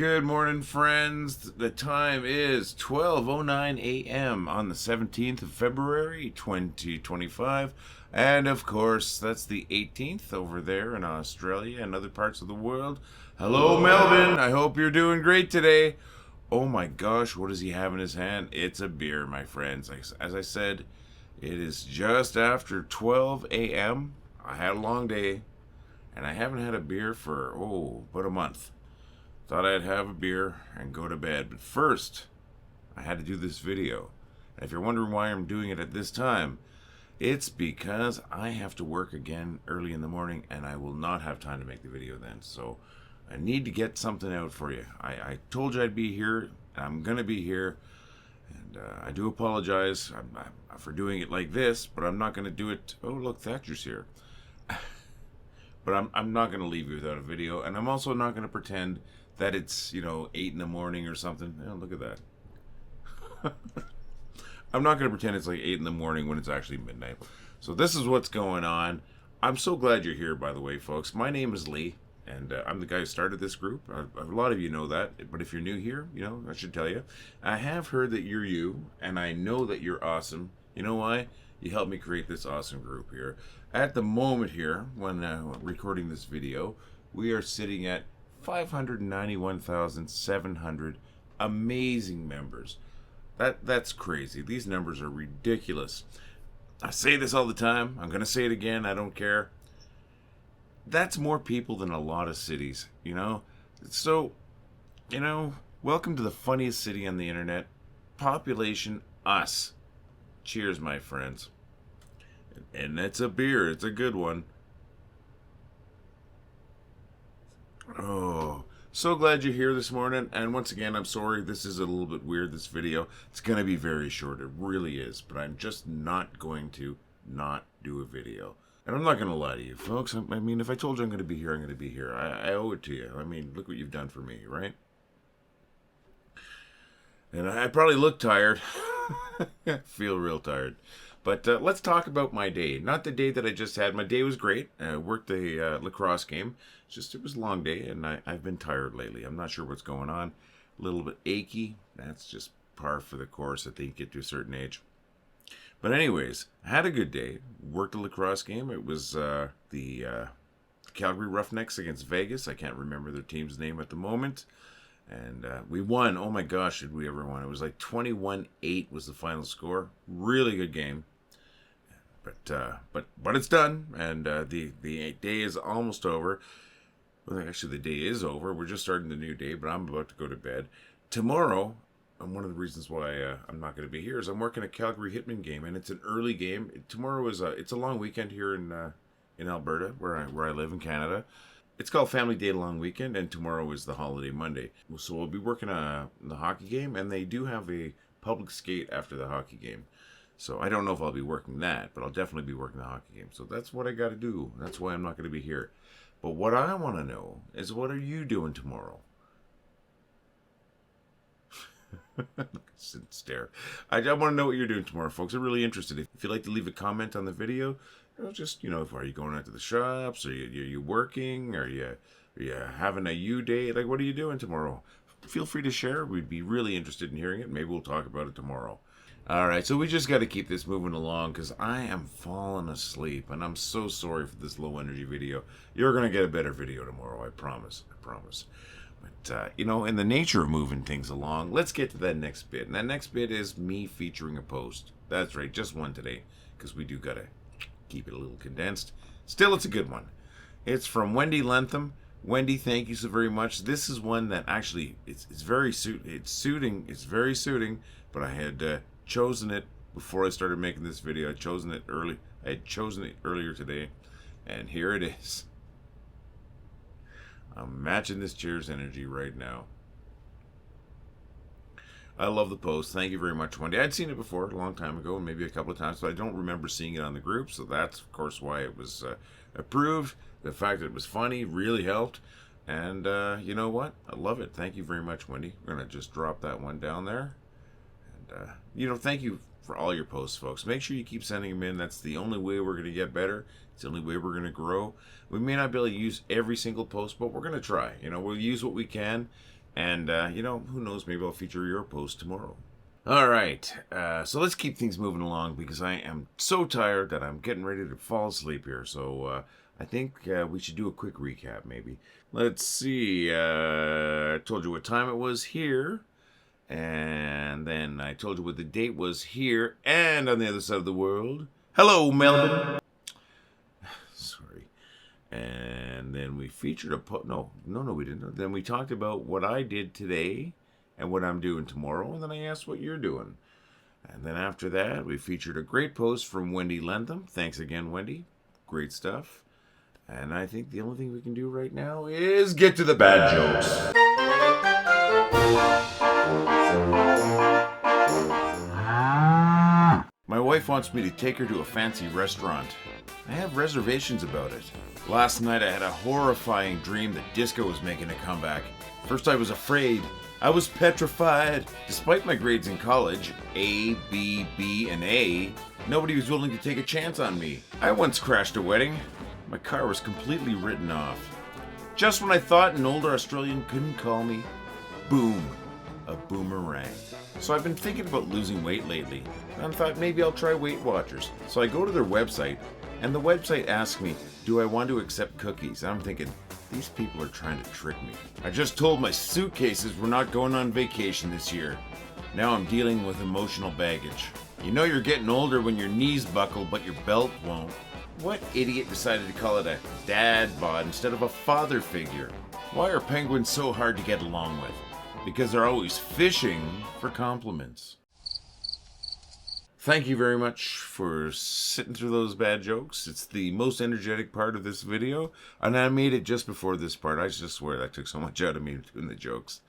Good morning, friends. The time is 12:09 a.m. on the 17th of February, 2025. And of course, that's the 18th over there in Australia and other parts of the world. Hello, Melbourne. I hope you're doing great today. Oh my gosh, what does he have in his hand? It's a beer, my friends. As I said, it is just after 12 a.m. I had a long day, and I haven't had a beer for, about a month. Thought I'd have a beer and go to bed. But first, I had to do this video. And if you're wondering why I'm doing it at this time, it's because I have to work again early in the morning, and I will not have time to make the video then. So I need to get something out for you. I told you I'd be here. I'm going to be here. And I do apologize for doing it like this, but I'm not going to do it. Oh, look, Thatcher's here. But I'm not going to leave you without a video. And I'm also not going to pretend that it's, 8 in the morning or something. Oh, look at that. I'm not going to pretend it's like 8 in the morning when it's actually midnight. So this is what's going on. I'm so glad you're here, by the way, folks. My name is Lee, and I'm the guy who started this group. A lot of you know that, but if you're new here, I should tell you. I have heard that you're you, and I know that you're awesome. You know why? You helped me create this awesome group here. At the moment here, when recording this video, we are sitting at 591,700 amazing members. That's crazy. These numbers are ridiculous. I say this all the time. I'm going to say it again. I don't care. That's more people than a lot of cities, So, welcome to the funniest city on the internet. Population, us. Cheers, my friends. And it's a beer. It's a good one. Oh, so glad you're here this morning. And once again, I'm sorry this is a little bit weird, this video. It's going to be very short. It really is. But I'm just not going to not do a video. And I'm not going to lie to you, folks. I mean, if I told you I'm going to be here, I'm going to be here. I owe it to you. I mean, look what you've done for me, right? And I probably look tired. Feel real tired. But let's talk about my day. Not the day that I just had. My day was great. I worked a lacrosse game. It was a long day, and I've been tired lately. I'm not sure what's going on. A little bit achy. That's just par for the course I think you get to a certain age. But anyways, I had a good day. Worked a lacrosse game. It was the Calgary Roughnecks against Vegas. I can't remember their team's name at the moment. And we won. Oh my gosh, did we ever win? It was like 21-8 was the final score. Really good game. But it's done, and the day is almost over. Well, actually, the day is over. We're just starting the new day, but I'm about to go to bed. Tomorrow, and one of the reasons why I'm not going to be here is I'm working a Calgary Hitman game, and it's an early game. Tomorrow is it's a long weekend here in Alberta, where I live in Canada. It's called Family Day Long Weekend, and tomorrow is the holiday Monday. So we'll be working the hockey game, and they do have a public skate after the hockey game. So I don't know if I'll be working that, but I'll definitely be working the hockey game. So that's what I got to do. That's why I'm not going to be here. But what I want to know is, what are you doing tomorrow? Sit and stare. I want to know what you're doing tomorrow, folks. I'm really interested. If you'd like to leave a comment on the video, just, are you going out to the shops? Are you working? Are you having a you day? Like, what are you doing tomorrow? Feel free to share. We'd be really interested in hearing it. Maybe we'll talk about it tomorrow. All right, so we just got to keep this moving along because I am falling asleep, and I'm so sorry for this low energy video. You're going to get a better video tomorrow, I promise. I promise. But, in the nature of moving things along, let's get to that next bit. And that next bit is me featuring a post. That's right, just one today, because we do got to keep it a little condensed. Still, it's a good one. It's from Wendy Lentham. Wendy, thank you so very much. This is one that actually it's very suiting. It's very suiting, but I had chosen it before I started making this video. I had chosen it earlier today, and here it is. I'm matching this chair's energy right now. I love the post. Thank you very much, Wendy. I'd seen it before a long time ago, maybe a couple of times, but I don't remember seeing it on the group, so that's, of course, why it was approved. The fact that it was funny really helped, and you know what? I love it. Thank you very much, Wendy. We're going to just drop that one down there. And, thank you for all your posts, folks. Make sure you keep sending them in. That's the only way we're going to get better. It's the only way we're going to grow. We may not be able to use every single post, but we're going to try. We'll use what we can. And, who knows, maybe I'll feature your post tomorrow. All right, so let's keep things moving along because I am so tired that I'm getting ready to fall asleep here. So I think we should do a quick recap, maybe. Let's see. I told you what time it was here, and then I told you what the date was here and on the other side of the world. Hello, Melbourne. Sorry. And then we featured no, we didn't. Then we talked about what I did today and what I'm doing tomorrow, and then I asked what you're doing. And then after that, we featured a great post from Wendy Lentham. Thanks again, Wendy. Great stuff. And I think the only thing we can do right now is get to the bad jokes. My wife wants me to take her to a fancy restaurant. I have reservations about it. Last night I had a horrifying dream that disco was making a comeback. First I was afraid. I was petrified. Despite my grades in college, A, B, B, and A, nobody was willing to take a chance on me. I once crashed a wedding. My car was completely written off. Just when I thought an older Australian couldn't call me, boom, a boomerang. So I've been thinking about losing weight lately, and I thought maybe I'll try Weight Watchers. So I go to their website, and the website asks me, do I want to accept cookies? And I'm thinking, these people are trying to trick me. I just told my suitcases we're not going on vacation this year. Now I'm dealing with emotional baggage. You know you're getting older when your knees buckle, but your belt won't. What idiot decided to call it a dad bod instead of a father figure? Why are penguins so hard to get along with? Because they're always fishing for compliments. Thank you very much for sitting through those bad jokes. It's the most energetic part of this video, and I made it just before this part. I just swear that took so much out of me doing the jokes.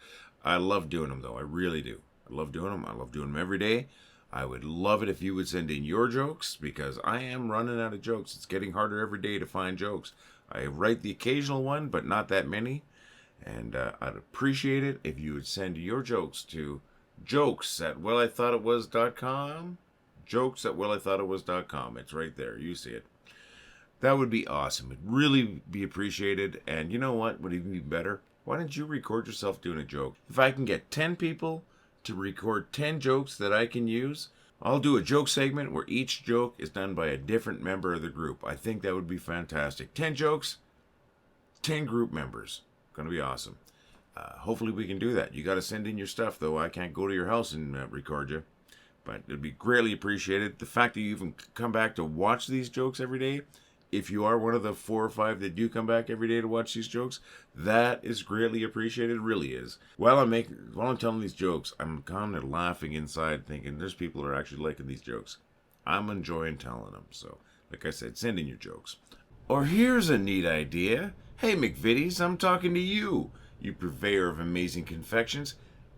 I love doing them, though. I really do. I love doing them. I love doing them every day. I would love it if you would send in your jokes, because I am running out of jokes. It's getting harder every day to find jokes. I write the occasional one, but not that many. And I'd appreciate it if you would send your jokes to jokes@wellithoughtitwas.com. Jokes@wellithoughtitwas.com. It's right there. You see it. That would be awesome. It'd really be appreciated. And you know what would even be better? Why don't you record yourself doing a joke? If I can get 10 people to record 10 jokes that I can use, I'll do a joke segment where each joke is done by a different member of the group. I think that would be fantastic. 10 jokes, 10 group members. Going to be awesome. Hopefully we can do that. You got to send in your stuff, though. I can't go to your house and record you. But it'd be greatly appreciated. The fact that you even come back to watch these jokes every day, if you are one of the 4 or 5 that do come back every day to watch these jokes, that is greatly appreciated. It really is. While I'm telling these jokes, I'm kind of laughing inside, thinking there's people who are actually liking these jokes. I'm enjoying telling them. So, like I said, send in your jokes. Or here's a neat idea. Hey, McVitties, I'm talking to you, you purveyor of amazing confections.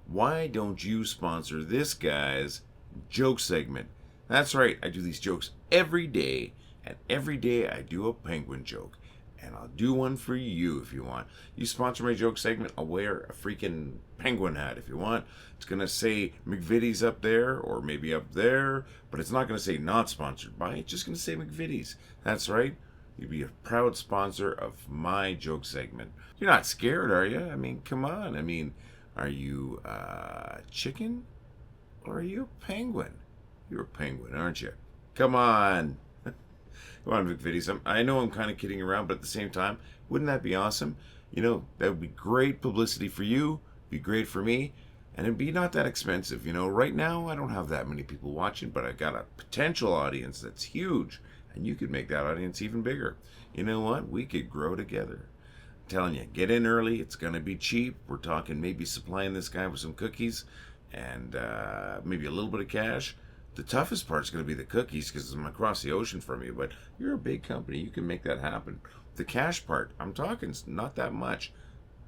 Why don't you sponsor this guy's joke segment? That's right, I do these jokes every day, and every day I do a penguin joke, and I'll do one for you if you want. You sponsor my joke segment, I'll wear a freaking penguin hat if you want. It's gonna say McVitties up there, or maybe up there, but it's not gonna say not sponsored by. It's just gonna say McVitties. That's right, you'd be a proud sponsor of my joke segment. You're not scared, are you? I mean, come on. I mean, are you chicken? Or are you a penguin? You're a penguin, aren't you? Come on. Come on, McVitties. I know I'm kind of kidding around, but at the same time, wouldn't that be awesome? You know, that would be great publicity for you, be great for me, and it'd be not that expensive. You know, right now, I don't have that many people watching, but I've got a potential audience that's huge, and you could make that audience even bigger. You know what? We could grow together. I'm telling you, get in early. It's going to be cheap. We're talking maybe supplying this guy with some cookies and maybe a little bit of cash. The toughest part's going to be the cookies because I'm across the ocean from you, but you're a big company. You can make that happen. The cash part, I'm talking not that much.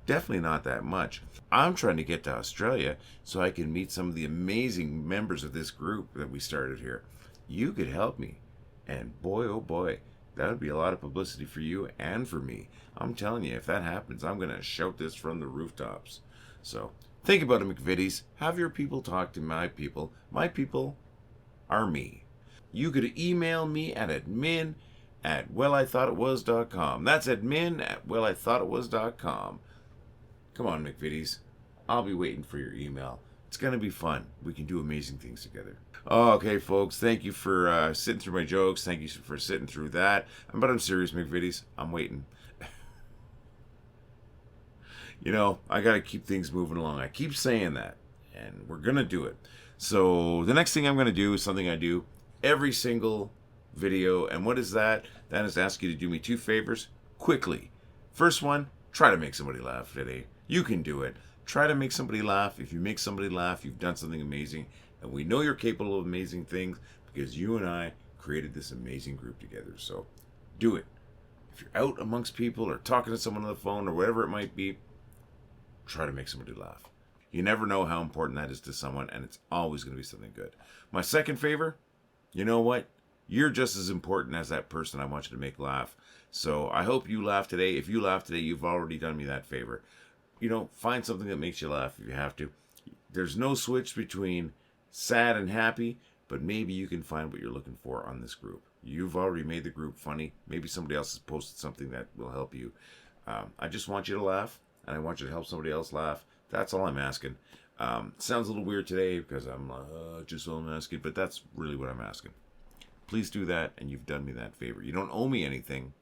Definitely not that much. I'm trying to get to Australia so I can meet some of the amazing members of this group that we started here. You could help me. And boy, oh boy, that would be a lot of publicity for you and for me. I'm telling you, if that happens, I'm going to shout this from the rooftops. So think about it, McVitties. Have your people talk to my people. My people are me. You could email me at admin@wellithoughtitwas.com. That's admin@wellithoughtitwas.com. Come on, McVitties. I'll be waiting for your email. It's going to be fun. We can do amazing things together. Okay, folks, thank you for sitting through my jokes. Thank you for sitting through that. But I'm serious, McVitties. I'm waiting. You know, I got to keep things moving along. I keep saying that, and we're going to do it. So the next thing I'm going to do is something I do every single video. And what is that? That is to ask you to do me 2 favors quickly. First one, try to make somebody laugh today. You can do it. Try to make somebody laugh. If you make somebody laugh, you've done something amazing. And we know you're capable of amazing things because you and I created this amazing group together. So do it. If you're out amongst people or talking to someone on the phone or whatever it might be, try to make somebody laugh. You never know how important that is to someone, and it's always going to be something good. My second favor, you know what? You're just as important as that person I want you to make laugh. So I hope you laugh today. If you laugh today, you've already done me that favor. You know, find something that makes you laugh if you have to. There's no switch between sad and happy, but maybe you can find what you're looking for on this group. You've already made the group funny. Maybe somebody else has posted something that will help you. I just want you to laugh, and I want you to help somebody else laugh. That's all I'm asking. Sounds a little weird today because I'm just all I'm asking, but that's really what I'm asking. Please do that, and you've done me that favor. You don't owe me anything,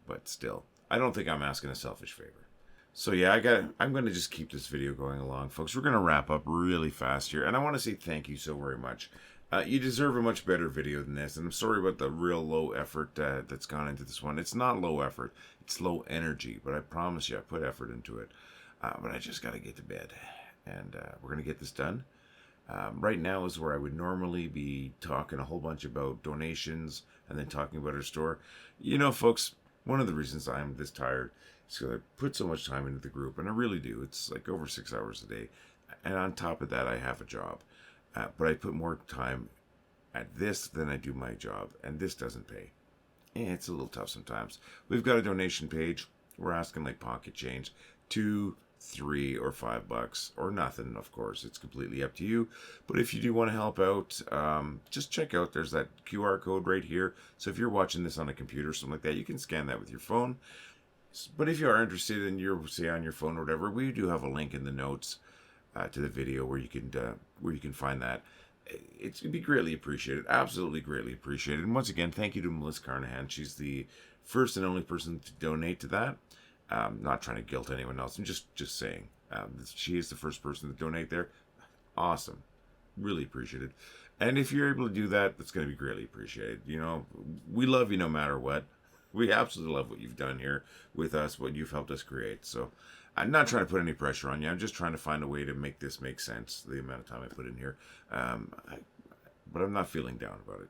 but still, I don't think I'm asking a selfish favor. So yeah, I'm going to just keep this video going along, folks. We're going to wrap up really fast here, and I want to say thank you so very much. You deserve a much better video than this, and I'm sorry about the real low effort that's gone into this one. It's not low effort, it's low energy, but I promise you I put effort into it. But I just got to get to bed, and we're going to get this done. Right now is where I would normally be talking a whole bunch about donations and then talking about our store. You know, folks, one of the reasons I'm this tired is because I put so much time into the group, and I really do. It's like over 6 hours a day. And on top of that, I have a job. But I put more time at this than I do my job, and this doesn't pay. It's a little tough sometimes. We've got a donation page. We're asking like pocket change, $2, $3, or $5, or nothing, of course. It's completely up to you. But if you do want to help out, just check out. There's that QR code right here. So if you're watching this on a computer or something like that, you can scan that with your phone. But if you are interested and you're, say, on your phone or whatever, we do have a link in the notes to the video where you can find that. It'd be greatly appreciated, absolutely greatly appreciated. And once again, thank you to Melissa Carnahan. She's the first and only person to donate to that. Not trying to guilt anyone else. I'm just saying. She is the first person to donate there. Awesome. Really appreciated. And if you're able to do that, that's going to be greatly appreciated. You know, we love you no matter what. We absolutely love what you've done here with us, what you've helped us create. So I'm not trying to put any pressure on you. I'm just trying to find a way to make this make sense, the amount of time I put in here. But I'm not feeling down about it.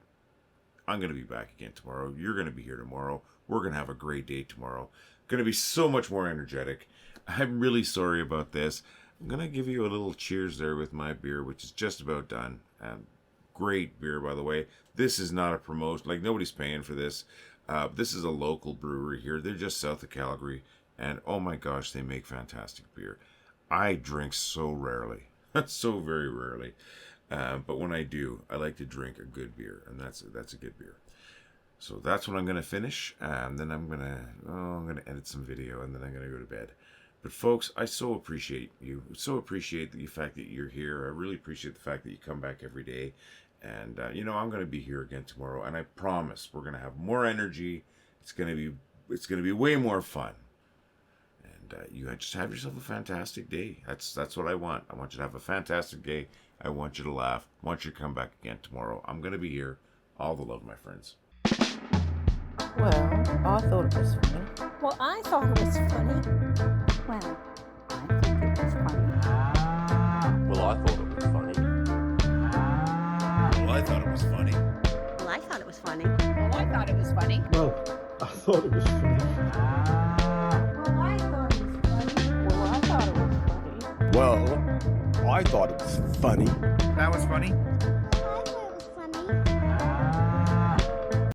I'm going to be back again tomorrow. You're going to be here tomorrow. We're going to have a great day tomorrow. Going to be so much more energetic. I'm really sorry about this. I'm going to give you a little cheers there with my beer, which is just about done. Great beer, by the way. This is not a promotion. Like, nobody's paying for this. This is a local brewery here. They're just south of Calgary. And oh my gosh, they make fantastic beer. I drink so rarely. So very rarely. But when I do, I like to drink a good beer. And that's a good beer. So that's what I'm going to finish. And then I'm going to edit some video. And then I'm going to go to bed. But folks, I so appreciate you. So appreciate the fact that you're here. I really appreciate the fact that you come back every day. And, you know, I'm going to be here again tomorrow. And I promise we're going to have more energy. It's going to be way more fun. And you just have yourself a fantastic day. That's what I want. I want you to have a fantastic day. I want you to laugh. I want you to come back again tomorrow. I'm going to be here. All the love, my friends. Well, I thought it was funny. Well, I thought it was funny. Well, I think it was funny. Well, I thought it was funny. Well, I thought it was funny. Well, I thought it was funny. Well, I thought it was funny. Well, I thought it was funny. Well, I thought it was funny. Well, I thought it was funny. Well, I thought it was funny. That was funny.